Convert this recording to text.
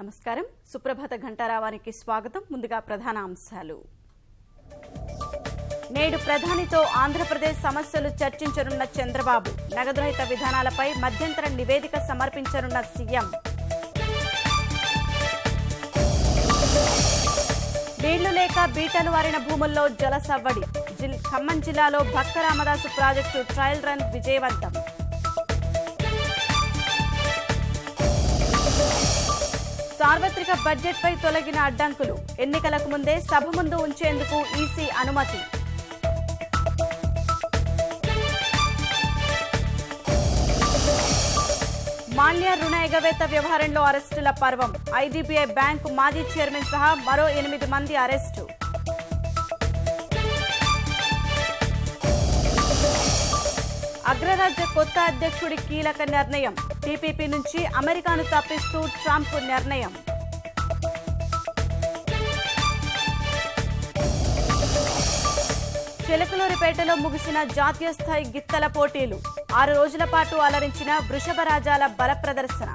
నమస్కారం. సుప్రభాత ఘంటారావానికి స్వాగతం. ముందుగా ప్రధాన అంశాలు. నేడు ప్రధానితో ఆంధ్రప్రదేశ్ సమస్యలు చర్చించనున్న చంద్రబాబు. నగదురహిత విధానాలపై మధ్యంతర నివేదిక సమర్పించనున్న సీఎం. నీళ్లు లేక బీటలు వారిన భూముల్లో జలసవ్వడి. ఖమ్మం జిల్లాలో Bhakta Ramadasu project trial run విజయవంతం. సార్వత్రిక బడ్జెట్పై తొలగిన అడ్డంకులు. ఎన్నికలకు ముందే సభ ముందు ఉంచేందుకు ఈసీ అనుమతి. మాల్యా రుణ ఎగవేత వ్యవహారంలో అరెస్టుల పర్వం. ఐడీబీఐ బ్యాంకు మాజీ చైర్మన్ సహా మరో 8 మంది అరెస్టు. అగ్రరాజ్య కొత్త అధ్యక్షుడి కీలక నిర్ణయం. టీపీపీ నుంచి అమెరికాను తప్పిస్తూ ట్రంప్ నిర్ణయం. చిలకలూరిపేటలో ముగిసిన జాతీయ స్థాయి గిత్తల పోటీలు. 6 రోజుల పాటు అలరించిన వృషభరాజాల బల ప్రదర్శన.